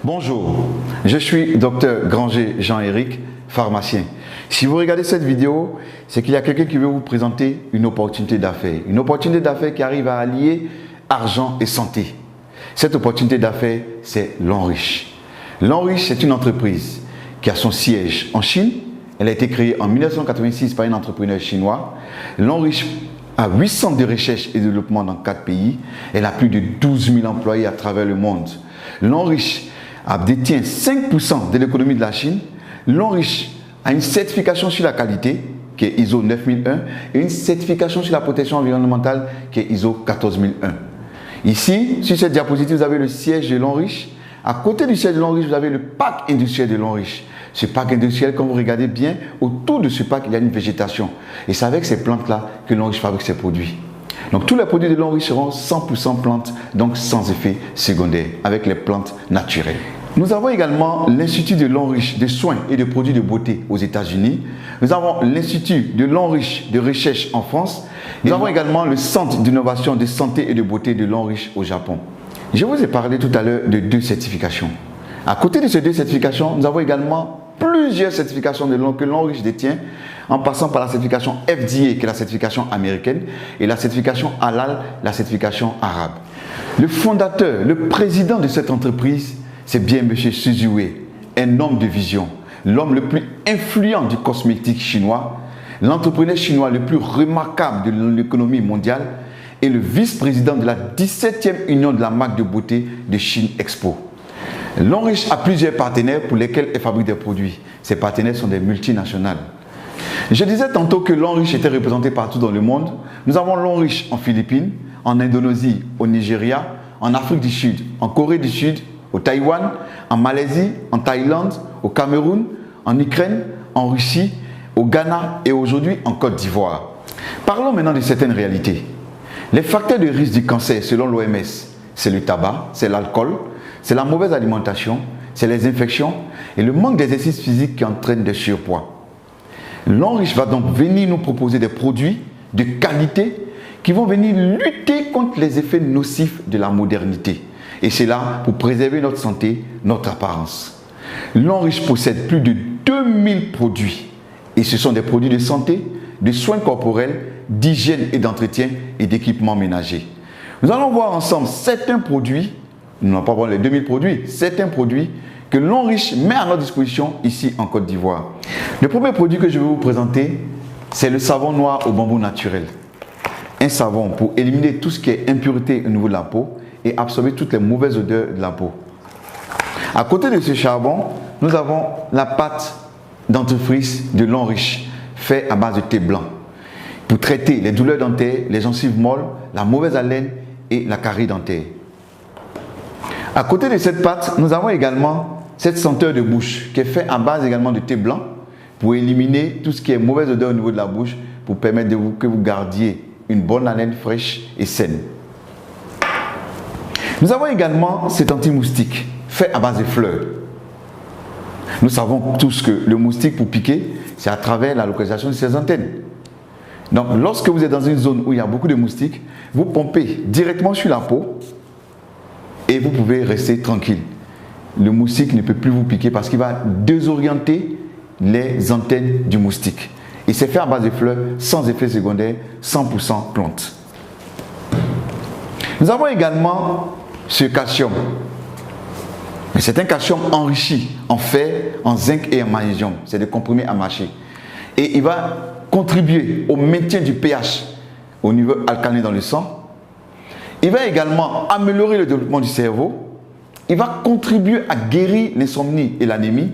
Bonjour, je suis Dr Granger Jean-Éric, pharmacien. Si vous regardez cette vidéo, c'est qu'il y a quelqu'un qui veut vous présenter une opportunité d'affaires. Une opportunité d'affaires qui arrive à allier argent et santé. Cette opportunité d'affaires, c'est Lonrich. Lonrich, c'est une entreprise qui a son siège en Chine. Elle a été créée en 1986 par un entrepreneur chinois. Lonrich a 8 centres de recherche et de développement dans 4 pays. Elle a plus de 12 000 employés à travers le monde. Lonrich détient 5% de l'économie de la Chine. Lonrich a une certification sur la qualité qui est ISO 9001 et une certification sur la protection environnementale qui est ISO 14001. Ici, sur cette diapositive, vous avez le siège de Lonrich. À côté du siège de Lonrich, vous avez le parc industriel de Lonrich. Ce parc industriel, quand vous regardez bien, autour de ce parc, il y a une végétation. Et c'est avec ces plantes-là que Lonrich fabrique ses produits. Donc tous les produits de Lonrich seront 100% plantes, donc sans effet secondaire, avec les plantes naturelles. Nous avons également l'Institut de Lonrich de soins et de produits de beauté aux États-Unis. Nous avons l'Institut de Lonrich de recherche en France. Nous avons également le Centre d'innovation de santé et de beauté de Lonrich au Japon. Je vous ai parlé tout à l'heure de 2 certifications. À côté de ces 2 certifications, nous avons également plusieurs certifications que Lonrich détient, en passant par la certification FDA, qui est la certification américaine, et la certification Halal, la certification arabe. Le fondateur, le président de cette entreprise, c'est bien M. Su Wei, un homme de vision, l'homme le plus influent du cosmétique chinois, l'entrepreneur chinois le plus remarquable de l'économie mondiale et le vice-président de la 17e union de la marque de beauté de Chine Expo. Lonrich a plusieurs partenaires pour lesquels elle fabrique des produits. Ces partenaires sont des multinationales. Je disais tantôt que Lonrich était représenté partout dans le monde. Nous avons Lonrich en Philippines, en Indonésie, au Nigeria, en Afrique du Sud, en Corée du Sud, au Taïwan, en Malaisie, en Thaïlande, au Cameroun, en Ukraine, en Russie, au Ghana et aujourd'hui en Côte d'Ivoire. Parlons maintenant de certaines réalités. Les facteurs de risque du cancer selon l'OMS, c'est le tabac, c'est l'alcool, c'est la mauvaise alimentation, c'est les infections et le manque d'exercice physique qui entraîne des surpoids. Lonrich va donc venir nous proposer des produits de qualité qui vont venir lutter contre les effets nocifs de la modernité. Et c'est là pour préserver notre santé, notre apparence. Lonrich possède plus de 2000 produits. Et ce sont des produits de santé, de soins corporels, d'hygiène et d'entretien et d'équipements ménagers. Nous allons voir ensemble certains produits, nous n'allons pas voir les 2000 produits, certains produits que Lonrich met à notre disposition ici en Côte d'Ivoire. Le premier produit que je vais vous présenter, c'est le savon noir au bambou naturel. Un savon pour éliminer tout ce qui est impureté au niveau de la peau et absorber toutes les mauvaises odeurs de la peau. À côté de ce charbon, nous avons la pâte dentifrice de Lonrich, faite à base de thé blanc, pour traiter les douleurs dentaires, les gencives molles, la mauvaise haleine et la carie dentaire. À côté de cette pâte, nous avons également cette senteur de bouche qui est faite à base également de thé blanc pour éliminer tout ce qui est mauvaise odeur au niveau de la bouche pour permettre que vous gardiez une bonne haleine fraîche et saine. Nous avons également cet anti-moustique fait à base de fleurs. Nous savons tous que le moustique pour piquer, c'est à travers la localisation de ses antennes. Donc lorsque vous êtes dans une zone où il y a beaucoup de moustiques, vous pompez directement sur la peau et vous pouvez rester tranquille. Le moustique ne peut plus vous piquer parce qu'il va désorienter les antennes du moustique. Et c'est fait à base de fleurs, sans effet secondaire, 100% plante. Nous avons également ce calcium. C'est un calcium enrichi en fer, en zinc et en magnésium. C'est des comprimés à mâcher. Et il va contribuer au maintien du pH au niveau alcalin dans le sang. Il va également améliorer le développement du cerveau. Il va contribuer à guérir l'insomnie et l'anémie.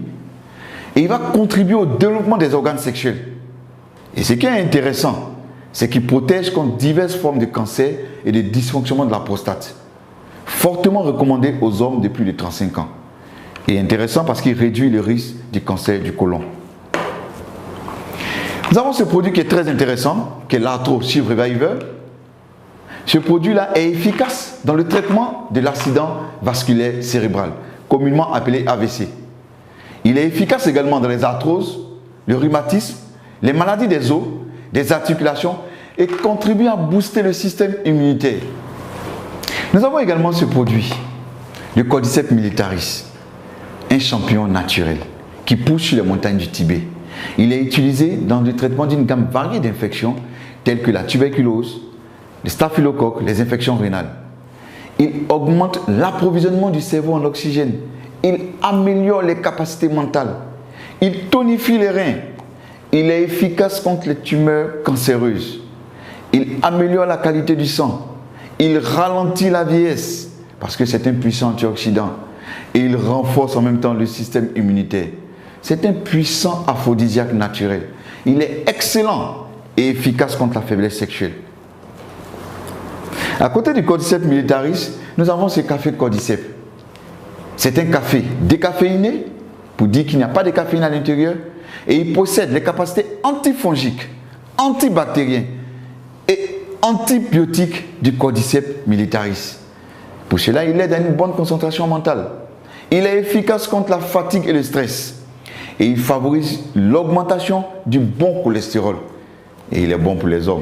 Et il va contribuer au développement des organes sexuels. Et ce qui est intéressant, c'est qu'il protège contre diverses formes de cancer et de dysfonctionnement de la prostate. Fortement recommandé aux hommes de plus de 35 ans. Et intéressant parce qu'il réduit le risque du cancer du côlon. Nous avons ce produit qui est très intéressant, qui est l'Arthro Shield Reviver. Ce produit-là est efficace dans le traitement de l'accident vasculaire cérébral, communément appelé AVC. Il est efficace également dans les arthroses, le rhumatisme, les maladies des os, des articulations et contribue à booster le système immunitaire. Nous avons également ce produit, le Cordyceps militaris. un champignon naturel qui pousse sur les montagnes du Tibet. Il est utilisé dans le traitement d'une gamme variée d'infections telles que la tuberculose, le staphylocoque, les infections rénales. Il augmente l'approvisionnement du cerveau en oxygène. Il améliore les capacités mentales. Il tonifie les reins. Il est efficace contre les tumeurs cancéreuses. Il améliore la qualité du sang. Il ralentit la vieillesse parce que c'est un puissant antioxydant. Et il renforce en même temps le système immunitaire. C'est un puissant aphrodisiaque naturel. Il est excellent et efficace contre la faiblesse sexuelle. À côté du Cordyceps militaris, nous avons ce café Cordyceps. C'est un café décaféiné, pour dire qu'il n'y a pas de caféine à l'intérieur, et il possède les capacités antifongiques, antibactériennes et antibiotiques du Cordyceps militaris. Pour cela, il aide à une bonne concentration mentale. Il est efficace contre la fatigue et le stress. Et il favorise l'augmentation du bon cholestérol. Et il est bon pour les hommes.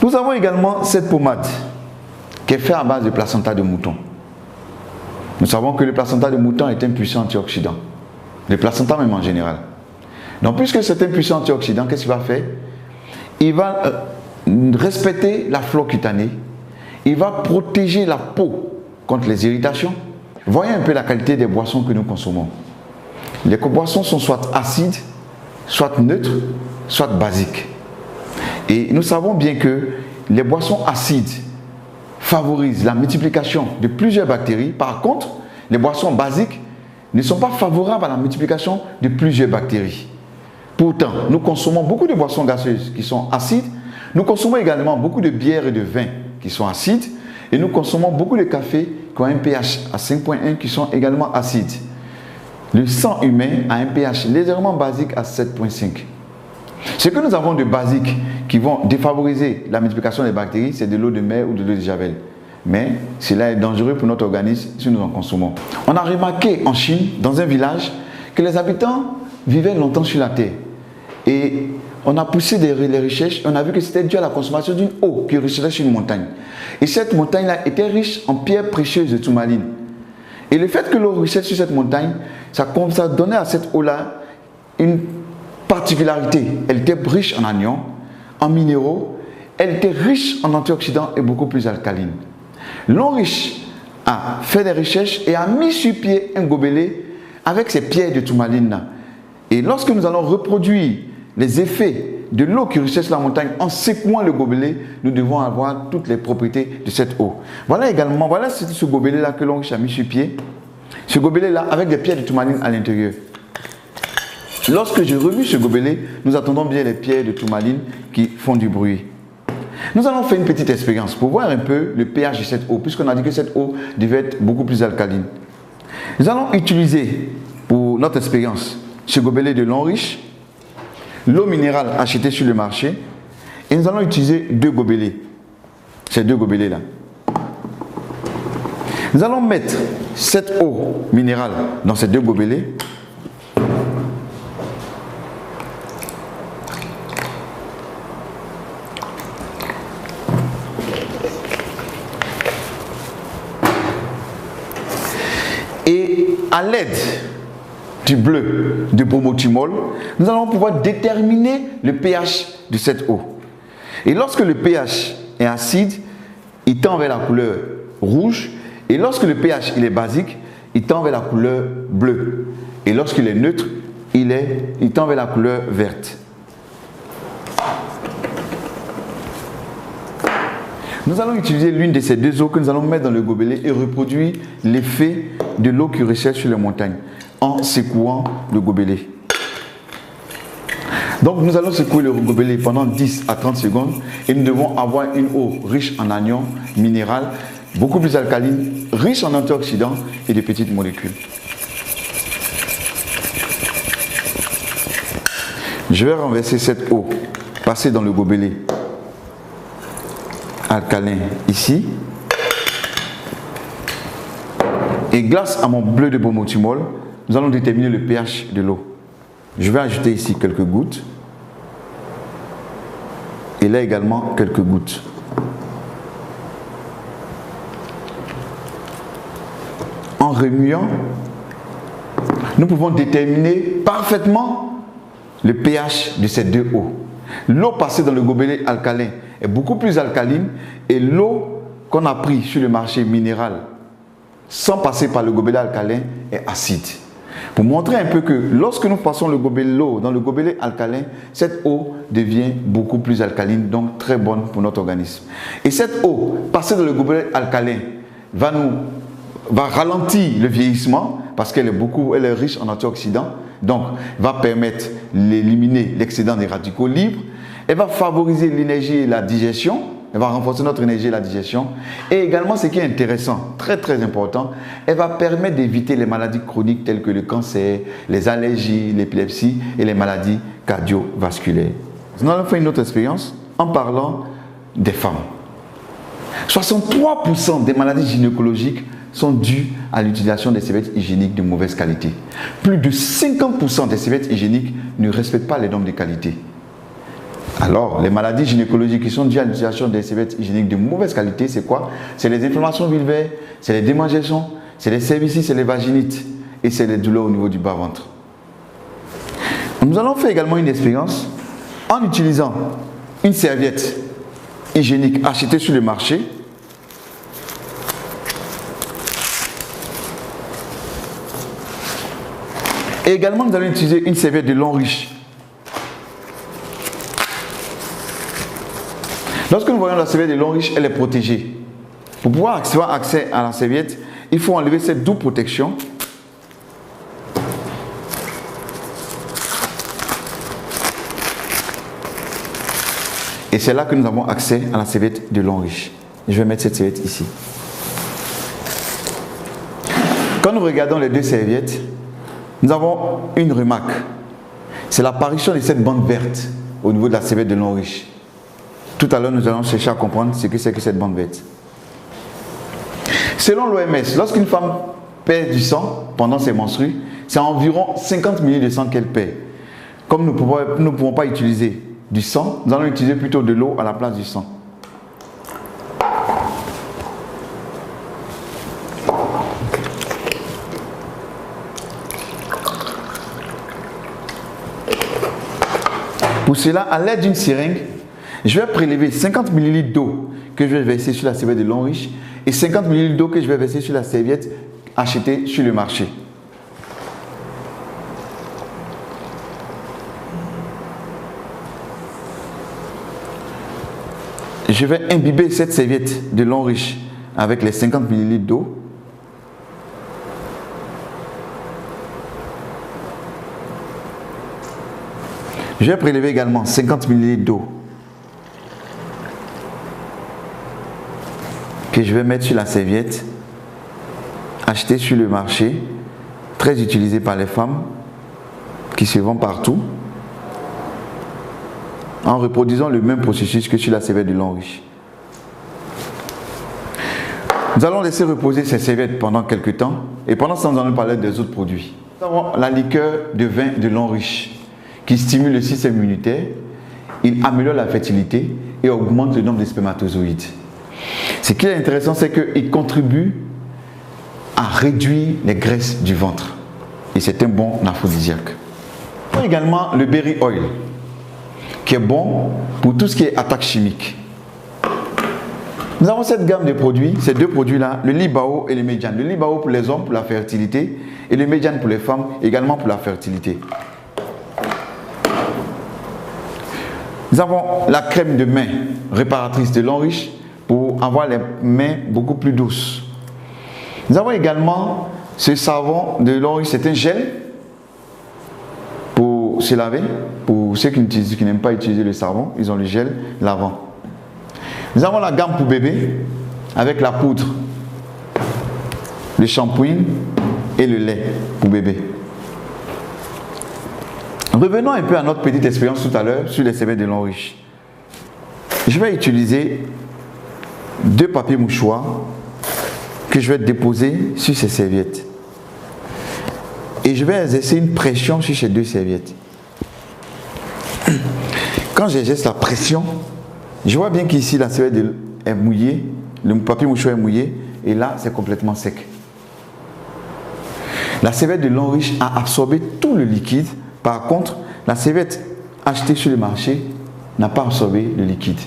Nous avons également cette pommade qui est faite à base de placenta de mouton. Nous savons que le placenta de mouton est un puissant antioxydant. Le placenta même en général. Donc puisque c'est un puissant antioxydant, qu'est-ce qu'il va faire? Il va respecter la flore cutanée. Il va protéger la peau contre les irritations. Voyez un peu la qualité des boissons que nous consommons. Les boissons sont soit acides, soit neutres, soit basiques. Et nous savons bien que les boissons acides favorisent la multiplication de plusieurs bactéries. Par contre, les boissons basiques ne sont pas favorables à la multiplication de plusieurs bactéries. Pourtant, nous consommons beaucoup de boissons gazeuses qui sont acides. Nous consommons également beaucoup de bières et de vins qui sont acides. Et nous consommons beaucoup de cafés qui ont un pH à 5,1 qui sont également acides. Le sang humain a un pH légèrement basique à 7,5. Ce que nous avons de basiques qui vont défavoriser la multiplication des bactéries, c'est de l'eau de mer ou de l'eau de javel. Mais cela est dangereux pour notre organisme si nous en consommons. On a remarqué en Chine, dans un village, que les habitants vivaient longtemps sur la terre. Et on a poussé les recherches, on a vu que c'était dû à la consommation d'une eau qui ruisselait sur une montagne. Et cette montagne-là était riche en pierres précieuses de tourmaline. Et le fait que l'eau ruisselle sur cette montagne, ça donnait à cette eau-là une particularité. Elle était riche en anions, en minéraux, elle était riche en antioxydants et beaucoup plus alcaline. L'homme riche a fait des recherches et a mis sur pied un gobelet avec ces pierres de tourmaline. Et lorsque nous allons reproduire les effets de l'eau qui ruisselle sur la montagne en secouant le gobelet, nous devons avoir toutes les propriétés de cette eau. Voilà également, voilà ce gobelet-là que l'homme riche a mis sur pied. Ce gobelet-là avec des pierres de tourmaline à l'intérieur. Lorsque je remue ce gobelet, nous attendons bien les pierres de tourmaline qui font du bruit. Nous allons faire une petite expérience pour voir un peu le pH de cette eau, puisqu'on a dit que cette eau devait être beaucoup plus alcaline. Nous allons utiliser pour notre expérience ce gobelet de l'eau riche, l'eau minérale achetée sur le marché, et nous allons utiliser deux gobelets, ces deux gobelets-là. Nous allons mettre cette eau minérale dans ces deux gobelets. Et à l'aide du bleu de bromothymol, nous allons pouvoir déterminer le pH de cette eau. Et lorsque le pH est acide, il tend vers la couleur rouge. Et lorsque le pH il est basique, il tend vers la couleur bleue. Et lorsqu'il est neutre, il tend vers la couleur verte. Nous allons utiliser l'une de ces deux eaux que nous allons mettre dans le gobelet et reproduire l'effet de l'eau qui ruisselle sur les montagnes en secouant le gobelet. Donc nous allons secouer le gobelet pendant 10 à 30 secondes et nous devons avoir une eau riche en anions minérales, beaucoup plus alcaline, riche en antioxydants et de petites molécules. Je vais renverser cette eau, passer dans le gobelet alcalin ici. Et grâce à mon bleu de bromothymol, nous allons déterminer le pH de l'eau. Je vais ajouter ici quelques gouttes. Et là également quelques gouttes. En remuant, nous pouvons déterminer parfaitement le pH de ces deux eaux. L'eau passée dans le gobelet alcalin est beaucoup plus alcaline et l'eau qu'on a pris sur le marché minéral sans passer par le gobelet alcalin est acide. Pour montrer un peu que lorsque nous passons l'eau dans le gobelet alcalin, cette eau devient beaucoup plus alcaline, donc très bonne pour notre organisme. Et cette eau passée dans le gobelet alcalin va ralentir le vieillissement parce qu'elle est riche en antioxydants, donc va permettre d'éliminer l'excédent des radicaux libres. Elle va favoriser l'énergie et la digestion. Elle va renforcer notre énergie et la digestion. Et également, ce qui est intéressant, très très important, elle va permettre d'éviter les maladies chroniques telles que le cancer, les allergies, l'épilepsie et les maladies cardiovasculaires. Nous allons faire une autre expérience en parlant des femmes. 63% des maladies gynécologiques sont dues à l'utilisation des serviettes hygiéniques de mauvaise qualité. Plus de 50% des serviettes hygiéniques ne respectent pas les normes de qualité. Alors, les maladies gynécologiques qui sont dues à l'utilisation des serviettes hygiéniques de mauvaise qualité, c'est quoi? C'est les inflammations vulvaires, c'est les démangeaisons, c'est les cervicites, c'est les vaginites et c'est les douleurs au niveau du bas-ventre. Nous allons faire également une expérience en utilisant une serviette hygiénique achetée sur le marché. Et également, nous allons utiliser une serviette de lin riche. Lorsque nous voyons la serviette de lin riche, elle est protégée. Pour pouvoir avoir accès à la serviette, il faut enlever cette double protection. Et c'est là que nous avons accès à la serviette de lin riche. Je vais mettre cette serviette ici. Quand nous regardons les deux serviettes, nous avons une remarque. C'est l'apparition de cette bande verte au niveau de la serviette de lin riche. Tout à l'heure, nous allons chercher à comprendre ce que c'est que cette bande verte. Selon l'OMS, lorsqu'une femme perd du sang pendant ses menstrues, c'est environ 50 ml de sang qu'elle perd. Comme nous ne pouvons pas utiliser du sang, nous allons utiliser plutôt de l'eau à la place du sang. Pour cela, à l'aide d'une seringue, je vais prélever 50 ml d'eau que je vais verser sur la serviette de lin riche et 50 ml d'eau que je vais verser sur la serviette achetée sur le marché. Je vais imbiber cette serviette de lin riche avec les 50 ml d'eau. Je vais prélever également 50 ml d'eau que je vais mettre sur la serviette achetée sur le marché, très utilisée par les femmes qui se vend partout, en reproduisant le même processus que sur la serviette de lin riche. Nous allons laisser reposer ces serviettes pendant quelques temps et pendant ce temps, nous allons parler des autres produits. Nous avons la liqueur de vin de lin riche qui stimule le système immunitaire, il améliore la fertilité et augmente le nombre de spermatozoïdes. Ce qui est intéressant, c'est qu'il contribue à réduire les graisses du ventre. Et c'est un bon aphrodisiaque. Il y a également le berry oil, qui est bon pour tout ce qui est attaque chimique. Nous avons cette gamme de produits, ces deux produits-là, le Libao et le Mediane. Le Libao pour les hommes pour la fertilité et le Mediane pour les femmes également pour la fertilité. Nous avons la crème de main réparatrice de lin riche pour avoir les mains beaucoup plus douces. Nous avons également ce savon de lin riche, c'est un gel pour se laver. Pour ceux qui n'aiment pas utiliser le savon, ils ont le gel lavant. Nous avons la gamme pour bébé avec la poudre, le shampoing et le lait pour bébé. Revenons un peu à notre petite expérience tout à l'heure sur les serviettes de lin riche. Je vais utiliser deux papiers mouchoirs que je vais déposer sur ces serviettes. Et je vais exercer une pression sur ces deux serviettes. Quand j'exerce la pression, je vois bien qu'ici la serviette est mouillée, le papier mouchoir est mouillé, et là c'est complètement sec. La serviette de Longrich a absorbé tout le liquide. Par contre, la serviette achetée sur le marché n'a pas absorbé le liquide.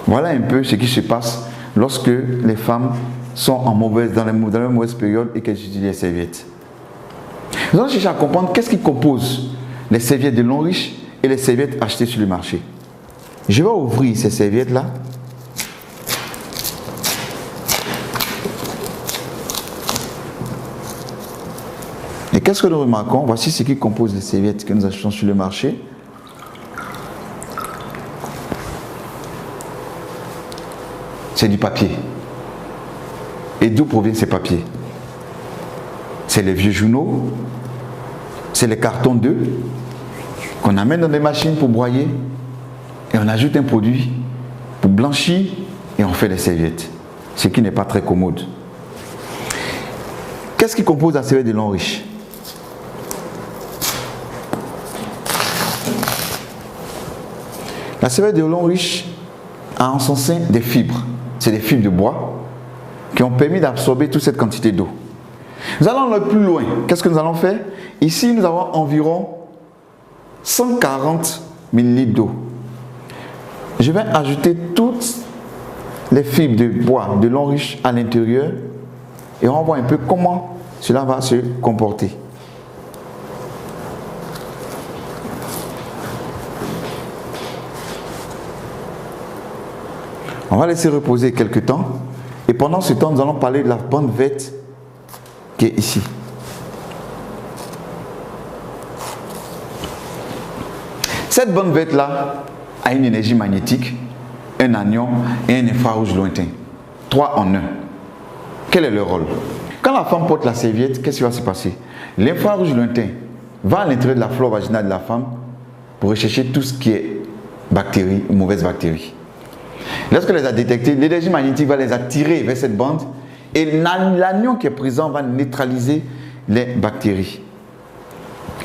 Voilà un peu ce qui se passe lorsque les femmes sont dans la mauvaise période et qu'elles utilisent les serviettes. Nous allons chercher à comprendre qu'est-ce qui compose les serviettes de Longrich et les serviettes achetées sur le marché. Je vais ouvrir ces serviettes-là. Et qu'est-ce que nous remarquons? Voici ce qui compose les serviettes que nous achetons sur le marché. C'est du papier. Et d'où proviennent ces papiers? C'est les vieux journaux, c'est les cartons d'œufs qu'on amène dans des machines pour broyer et on ajoute un produit pour blanchir et on fait des serviettes. Ce qui n'est pas très commode. Qu'est-ce qui compose la serviette de Longrich? La serviette de Longrich a en son sein des fibres. C'est des fibres de bois qui ont permis d'absorber toute cette quantité d'eau. Nous allons aller plus loin. Qu'est-ce que nous allons faire? Ici, nous avons environ 140 ml d'eau. Je vais ajouter toutes les fibres de bois de Longrich à l'intérieur et on va voir un peu comment cela va se comporter. On va laisser reposer quelques temps et pendant ce temps, nous allons parler de la bande verte qui est ici. Cette bande verte là a une énergie magnétique, un anion et un infrarouge lointain. 3 en 1. Quel est le rôle? Quand la femme porte la serviette, qu'est-ce qui va se passer? L'infrarouge lointain va à l'intérieur de la flore vaginale de la femme pour rechercher tout ce qui est bactéries, mauvaises bactéries. Lorsqu'elle les a détectées, l'énergie magnétique va les attirer vers cette bande et l'anion qui est présent va neutraliser les bactéries.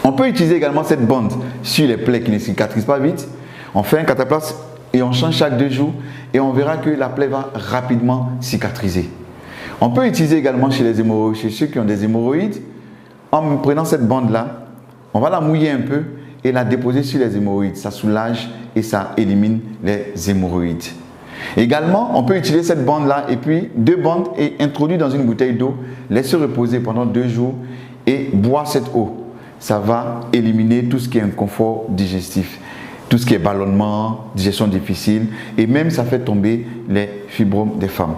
On peut utiliser également cette bande sur les plaies qui ne cicatrisent pas vite. On fait un cataplasme et on change chaque 2 jours et on verra que la plaie va rapidement cicatriser. On peut utiliser également chez les hémorroïdes, chez ceux qui ont des hémorroïdes. En prenant cette bande-là, on va la mouiller un peu et la déposer sur les hémorroïdes. Ça soulage et ça élimine les hémorroïdes. Également, on peut utiliser cette bande-là et puis 2 bandes et introduire dans une bouteille d'eau, laisser reposer pendant 2 jours et boire cette eau. Ça va éliminer tout ce qui est inconfort digestif, tout ce qui est ballonnement, digestion difficile et même ça fait tomber les fibromes des femmes.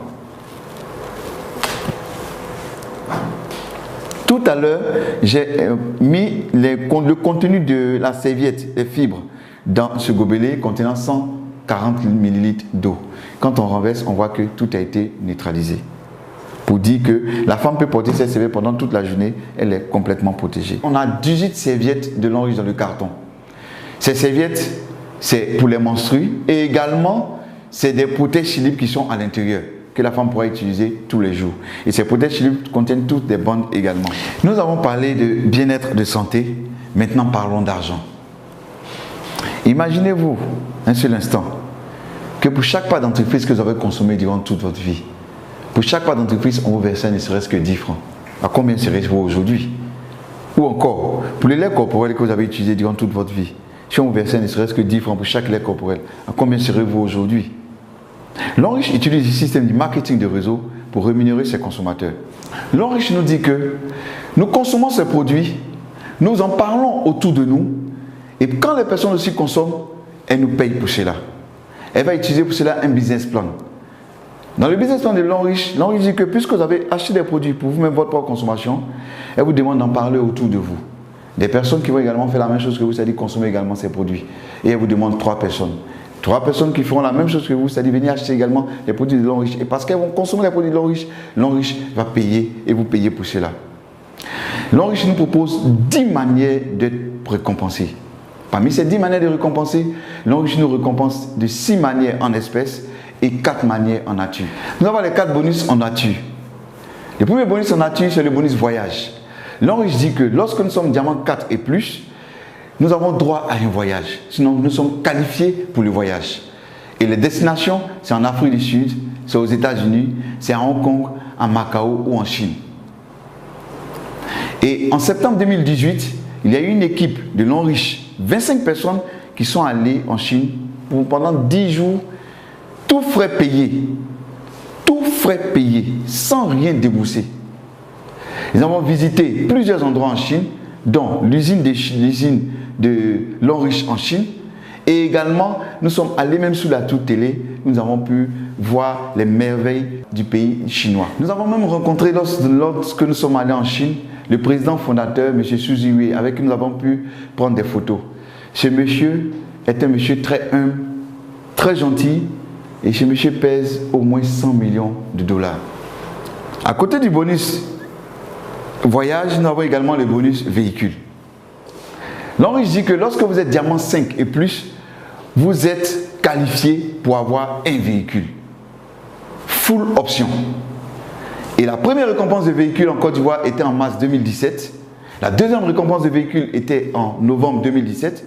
Tout à l'heure, j'ai mis le contenu de la serviette, les fibres, dans ce gobelet contenant 140 ml d'eau. Quand on renverse, on voit que tout a été neutralisé. Pour dire que la femme peut porter cette serviette pendant toute la journée, elle est complètement protégée. On a 18 serviettes de Longrich dans le carton. Ces serviettes, c'est pour les menstrues et également, c'est des protège-slip qui sont à l'intérieur, que la femme pourra utiliser tous les jours. Et ces protège-slip contiennent toutes des bandes également. Nous avons parlé de bien-être, de santé. Maintenant, parlons d'argent. Imaginez-vous, un seul instant, que pour chaque pas d'entreprise que vous avez consommé durant toute votre vie, pour chaque pas d'entreprise, on vous versait ne serait-ce que 10 francs. À combien serait-ce aujourd'hui? Ou encore, pour les laits corporels que vous avez utilisés durant toute votre vie, si on vous versait ne serait-ce que 10 francs pour chaque lait corporel, à combien serez-vous aujourd'hui? Longrich utilise le système du marketing de réseau pour rémunérer ses consommateurs. Longrich nous dit que nous consommons ces produits, nous en parlons autour de nous, et quand les personnes aussi consomment, elles nous payent pour cela. Elle va utiliser pour cela un business plan. Dans le business plan de Longrich, Longrich dit que puisque vous avez acheté des produits pour vous-même votre propre consommation, elle vous demande d'en parler autour de vous. Des personnes qui vont également faire la même chose que vous, c'est-à-dire consommer également ces produits. Et elle vous demande 3 personnes. 3 personnes qui feront la même chose que vous, c'est-à-dire venir acheter également les produits de Longrich. Et parce qu'elles vont consommer les produits de Longrich, Longrich va payer et vous payer pour cela. Longrich nous propose 10 manières d'être récompensé. Parmi ces 10 manières de récompenser, Longrich nous récompense de 6 manières en espèces et 4 manières en nature. Nous avons les 4 bonus en nature. Le premier bonus en nature, c'est le bonus voyage. Longrich dit que lorsque nous sommes diamant 4 et plus, nous avons droit à un voyage. Sinon, nous sommes qualifiés pour le voyage. Et les destinations, c'est en Afrique du Sud, c'est aux États-Unis, c'est à Hong Kong, à Macao ou en Chine. Et en septembre 2018, il y a eu une équipe de l'Enriche, 25 personnes qui sont allées en Chine pendant 10 jours, tout frais payés, sans rien débourser. Nous avons visité plusieurs endroits en Chine, dont l'usine de l'Enriche en Chine. Et également, nous sommes allés même sous la tour télé, nous avons pu voir les merveilles du pays chinois. Nous avons même rencontré, lorsque nous sommes allés en Chine, le président fondateur, M. Xu Ziwei, avec qui nous avons pu prendre des photos. Ce monsieur est un monsieur très humble, très gentil, et ce monsieur pèse au moins 100 millions de dollars. À côté du bonus voyage, nous avons également le bonus véhicule. L'Enriche dit que lorsque vous êtes diamant 5 et plus, vous êtes qualifié pour avoir un véhicule. Full option. Et la première récompense de véhicule en Côte d'Ivoire était en mars 2017. La deuxième récompense de véhicule était en novembre 2017.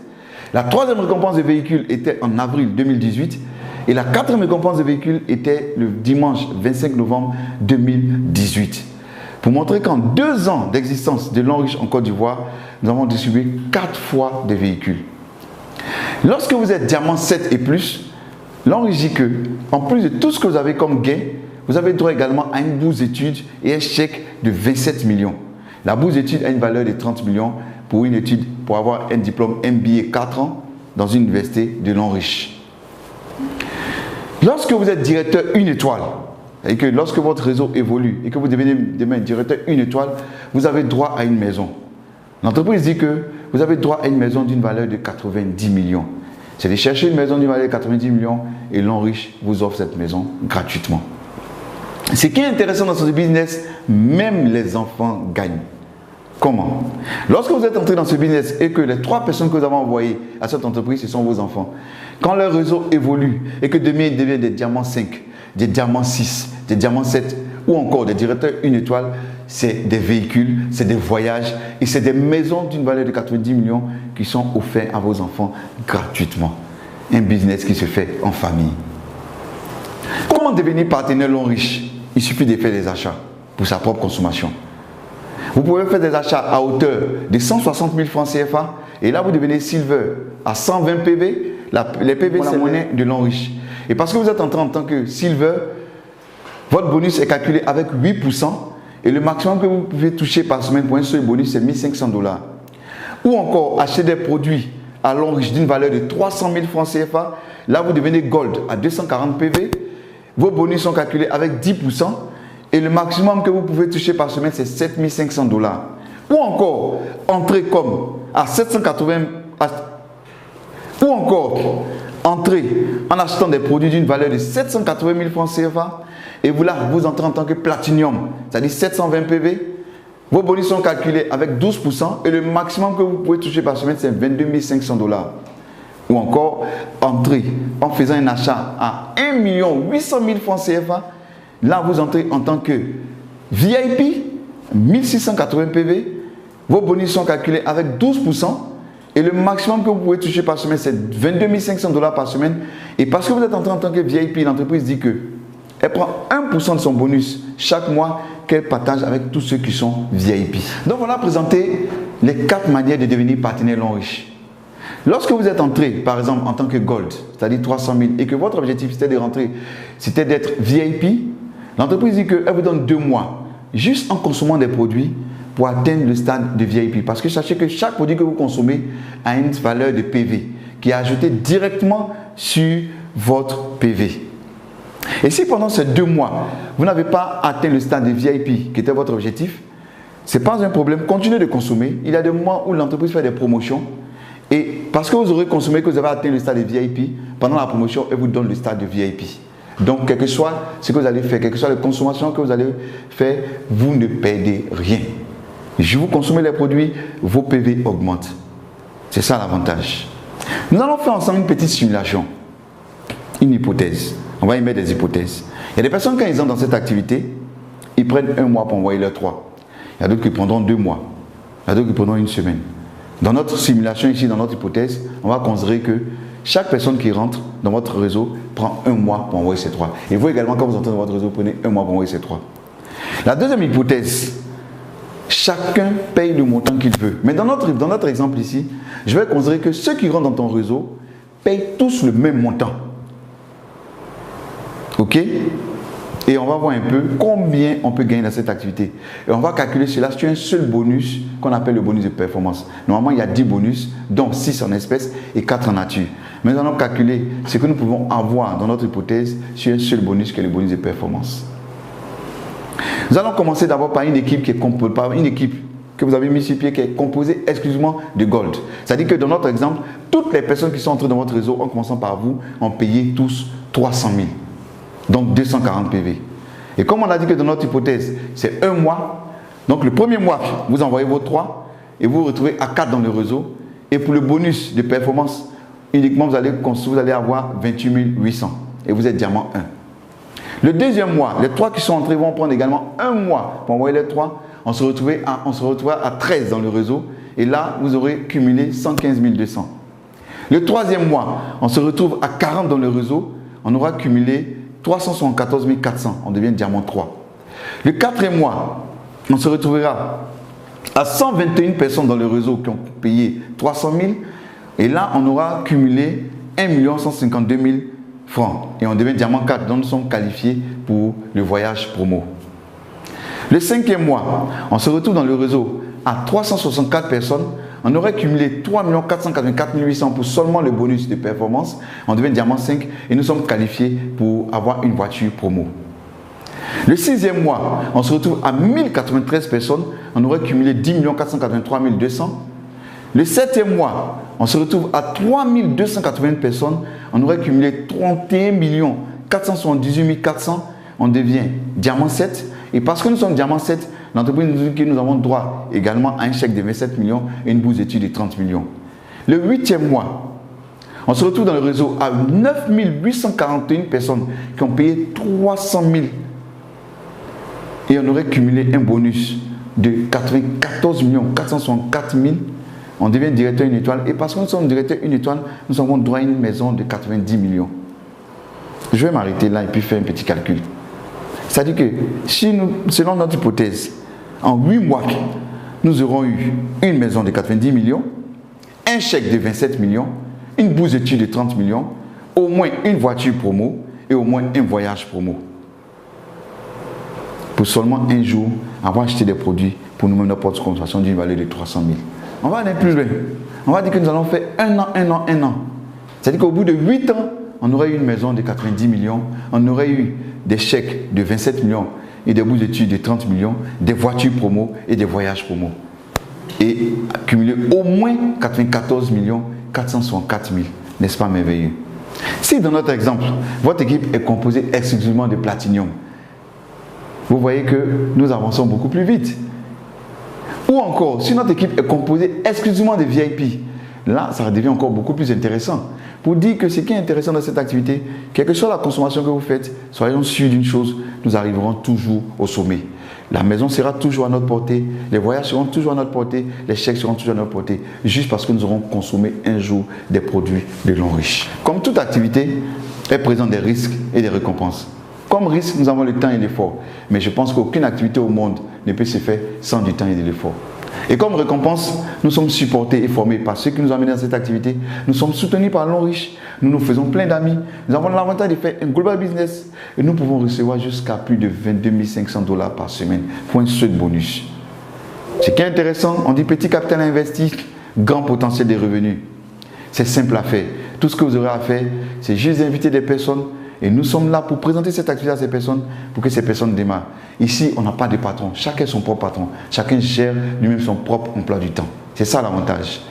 La troisième récompense de véhicule était en avril 2018. Et la quatrième récompense de véhicule était le dimanche 25 novembre 2018. Pour montrer qu'en 2 ans d'existence de l'Enriche en Côte d'Ivoire, nous avons distribué 4 fois des véhicules. Lorsque vous êtes diamant 7 et plus, l'Enriche dit que, en plus de tout ce que vous avez comme gain, vous avez droit également à une bourse d'études et un chèque de 27 millions. La bourse d'études a une valeur de 30 millions pour une étude, pour avoir un diplôme MBA 4 ans dans une université de l'Enriche. Lorsque vous êtes directeur 1 étoile, et que lorsque votre réseau évolue et que vous devenez demain directeur 1 étoile, vous avez droit à une maison. L'entreprise dit que vous avez droit à une maison d'une valeur de 90 millions. C'est de chercher une maison d'une valeur de 90 millions et l'Enriche vous offre cette maison gratuitement. Ce qui est intéressant dans ce business, même les enfants gagnent. Comment? Lorsque vous êtes entré dans ce business et que les 3 personnes que vous avez envoyées à cette entreprise, ce sont vos enfants, quand leur réseau évolue et que demain ils deviennent des diamants 5, des diamants 6, des diamants 7 ou encore des directeurs 1 étoile, c'est des véhicules, c'est des voyages et c'est des maisons d'une valeur de 90 millions qui sont offerts à vos enfants gratuitement. Un business qui se fait en famille. Comment devenir partenaire l'Enriche? Il suffit de faire des achats pour sa propre consommation. Vous pouvez faire des achats à hauteur de 160 000 francs CFA et là vous devenez Silver à 120 PV. Les PV c'est la monnaie de l'Enriche. Et parce que vous êtes entré en tant que Silver, votre bonus est calculé avec 8% et le maximum que vous pouvez toucher par semaine pour un seul bonus c'est 1 500 $. Ou encore acheter des produits à l'Enriche d'une valeur de 300 000 francs CFA. Là vous devenez Gold à 240 PV. Vos bonus sont calculés avec 10%. Et le maximum que vous pouvez toucher par semaine, c'est 7 500 $. Ou encore, entrer comme à 780... Ou encore, entrer en achetant des produits d'une valeur de 780 000 francs CFA. Et vous là, vous entrez en tant que Platinum, c'est-à-dire 720 PV. Vos bonus sont calculés avec 12%. Et le maximum que vous pouvez toucher par semaine, c'est 22 500 $. Ou encore, entrer en faisant un achat à 1 800 000 francs CFA. Là, vous entrez en tant que VIP, 1680 PV. Vos bonus sont calculés avec 12%. Et le maximum que vous pouvez toucher par semaine, c'est 22 500 $ par semaine. Et parce que vous êtes entré en tant que VIP, l'entreprise dit qu'elle prend 1% de son bonus chaque mois qu'elle partage avec tous ceux qui sont VIP. Donc, voilà présenté les 4 manières de devenir partenaire l'Enriche. Lorsque vous êtes entré, par exemple, en tant que Gold, c'est-à-dire 300 000, et que votre objectif c'était de rentrer, c'était d'être VIP, l'entreprise dit qu'elle vous donne 2 mois, juste en consommant des produits pour atteindre le stade de VIP. Parce que sachez que chaque produit que vous consommez a une valeur de PV qui est ajoutée directement sur votre PV. Et si pendant ces 2 mois, vous n'avez pas atteint le stade de VIP qui était votre objectif, ce n'est pas un problème, continuez de consommer. Il y a des mois où l'entreprise fait des promotions. Et parce que vous aurez consommé, que vous avez atteint le stade de VIP, pendant la promotion, elle vous donne le stade de VIP. Donc, quel que soit ce que vous allez faire, quelle que soit la consommation que vous allez faire, vous ne perdez rien. Si vous consommez les produits, vos PV augmentent. C'est ça l'avantage. Nous allons faire ensemble une petite simulation, une hypothèse. On va y mettre des hypothèses. Il y a des personnes, quand ils sont dans cette activité, ils prennent 1 mois pour envoyer leurs 3. Il y a d'autres qui prendront 2 mois. Il y a d'autres qui prendront 1 semaine. Dans notre simulation ici, dans notre hypothèse, on va considérer que chaque personne qui rentre dans votre réseau prend 1 mois pour envoyer ses 3. Et vous également, quand vous entrez dans votre réseau, prenez 1 mois pour envoyer ses 3. La deuxième hypothèse Chacun paye le montant qu'il veut. Mais dans notre exemple ici, je vais considérer que ceux qui rentrent dans ton réseau payent tous le même montant. Ok? Et on va voir un peu combien on peut gagner dans cette activité. Et on va calculer cela sur un seul bonus qu'on appelle le bonus de performance. Normalement, il y a 10 bonus, dont 6 en espèces et 4 en nature. Mais nous allons calculer ce que nous pouvons avoir dans notre hypothèse sur un seul bonus qui est le bonus de performance. Nous allons commencer d'abord par une équipe qui est composée, par une équipe que vous avez mis sur pied qui est composée exclusivement de gold. C'est-à-dire que dans notre exemple, toutes les personnes qui sont entrées dans votre réseau, en commençant par vous, ont payé tous 300 000. Donc 240 PV. Et comme on a dit que dans notre hypothèse, c'est un mois, donc le premier mois, vous envoyez vos 3 et vous vous retrouvez à 4 dans le réseau. Et pour le bonus de performance, uniquement vous allez avoir 28 800 et vous êtes diamant 1. Le deuxième mois, les 3 qui sont entrés vont prendre également un mois pour envoyer les 3. On se retrouvera à 13 dans le réseau et là, vous aurez cumulé 115 200. Le troisième mois, on se retrouve à 40 dans le réseau, on aura cumulé 374 400, on devient diamant 3. Le quatrième mois, on se retrouvera à 121 personnes dans le réseau qui ont payé 300 000 et là, on aura cumulé 1 152 000 francs et on devient diamant 4, donc nous sommes qualifiés pour le voyage promo. Le cinquième mois, on se retrouve dans le réseau à 364 personnes. On aurait cumulé 3 484 800 pour seulement le bonus de performance. On devient diamant 5 et nous sommes qualifiés pour avoir une voiture promo. Le sixième mois, on se retrouve à 1093 personnes. On aurait cumulé 10 483 200. Le septième mois, on se retrouve à 3280 personnes. On aurait cumulé 31 478 400. On devient diamant 7. Et parce que nous sommes diamant 7, l'entreprise nous dit que nous avons droit également à un chèque de 27 millions et une bourse d'études de 30 millions. Le huitième mois, on se retrouve dans le réseau à 9 841 personnes qui ont payé 300 000 et on aurait cumulé un bonus de 94 464 000. On devient directeur une étoile et parce que nous sommes directeur une étoile, nous avons droit à une maison de 90 millions. Je vais m'arrêter là et puis faire un petit calcul. C'est-à-dire que si nous, selon notre hypothèse, en 8 mois, nous aurons eu une maison de 90 millions, un chèque de 27 millions, une bourse d'études de 30 millions, au moins une voiture promo et au moins un voyage promo. Pour seulement un jour avoir acheté des produits pour nous-mêmes notre porte de consommation d'une valeur de 300 000. On va aller plus loin. On va dire que nous allons faire un an. C'est-à-dire qu'au bout de 8 ans, on aurait eu une maison de 90 millions, on aurait eu des chèques de 27 millions et des bourses d'études de 30 millions, des voitures promo et des voyages promo. Et accumuler au moins 94 464 000. N'est-ce pas merveilleux? Si dans notre exemple, votre équipe est composée exclusivement de Platinum, vous voyez que nous avançons beaucoup plus vite. Ou encore, si notre équipe est composée exclusivement de VIP, là, ça devient encore beaucoup plus intéressant. Pour dire que ce qui est intéressant dans cette activité, quelle que soit la consommation que vous faites, soyons sûrs d'une chose, nous arriverons toujours au sommet. La maison sera toujours à notre portée, les voyages seront toujours à notre portée, les chèques seront toujours à notre portée, juste parce que nous aurons consommé un jour des produits de l'homme riche. Comme toute activité, elle présente des risques et des récompenses. Comme risque, nous avons le temps et l'effort. Mais je pense qu'aucune activité au monde ne peut se faire sans du temps et de l'effort. Et comme récompense, nous sommes supportés et formés par ceux qui nous ont amenés dans cette activité. Nous sommes soutenus par l'homme riche. Nous nous faisons plein d'amis. Nous avons l'avantage de faire un global business. Et nous pouvons recevoir jusqu'à plus de 22 500 $ par semaine pour un seul bonus. Ce qui est intéressant, on dit petit capital investi, grand potentiel de revenus. C'est simple à faire. Tout ce que vous aurez à faire, c'est juste inviter des personnes. Et nous sommes là pour présenter cette activité à ces personnes, pour que ces personnes démarrent. Ici, on n'a pas de patron. Chacun son propre patron. Chacun gère lui-même son propre emploi du temps. C'est ça l'avantage.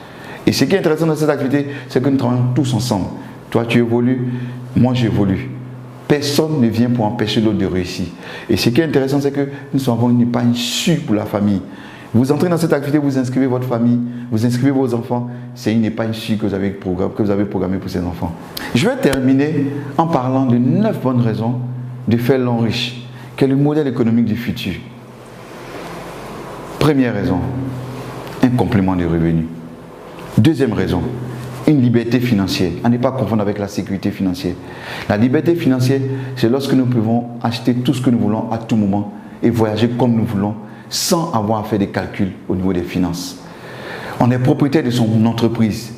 Et ce qui est intéressant dans cette activité, c'est que nous travaillons tous ensemble. Toi, tu évolues, moi, j'évolue. Personne ne vient pour empêcher l'autre de réussir. Et ce qui est intéressant, c'est que nous avons une épargne sûre pour la famille. Vous entrez dans cette activité, vous inscrivez votre famille, vous inscrivez vos enfants. C'est une épargne sûre que vous avez programmée pour ces enfants. Je vais terminer en parlant de 9 bonnes raisons de faire l'homme riche, qui est le modèle économique du futur. Première raison, un complément de revenus. Deuxième raison, une liberté financière. À ne pas confondre avec la sécurité financière. La liberté financière, c'est lorsque nous pouvons acheter tout ce que nous voulons à tout moment et voyager comme nous voulons, sans avoir à faire des calculs au niveau des finances. On est propriétaire de son entreprise.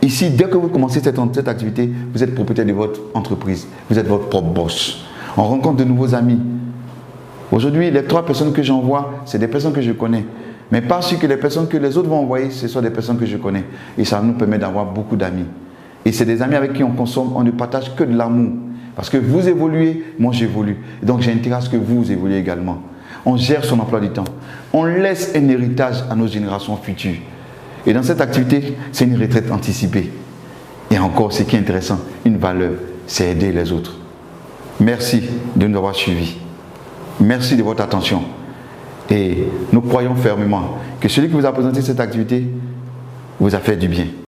Ici, dès que vous commencez cette activité, vous êtes propriétaire de votre entreprise. Vous êtes votre propre boss. On rencontre de nouveaux amis. Aujourd'hui, les 3 personnes que j'envoie, c'est des personnes que je connais. Mais pas sûr que les personnes que les autres vont envoyer, ce sont des personnes que je connais. Et ça nous permet d'avoir beaucoup d'amis. Et c'est des amis avec qui on consomme, on ne partage que de l'amour. Parce que vous évoluez, moi j'évolue. Donc j'ai intérêt à ce que vous évoluez également. On gère son emploi du temps. On laisse un héritage à nos générations futures. Et dans cette activité, c'est une retraite anticipée. Et encore, ce qui est intéressant, une valeur, c'est aider les autres. Merci de nous avoir suivis. Merci de votre attention. Et nous croyons fermement que celui qui vous a présenté cette activité vous a fait du bien.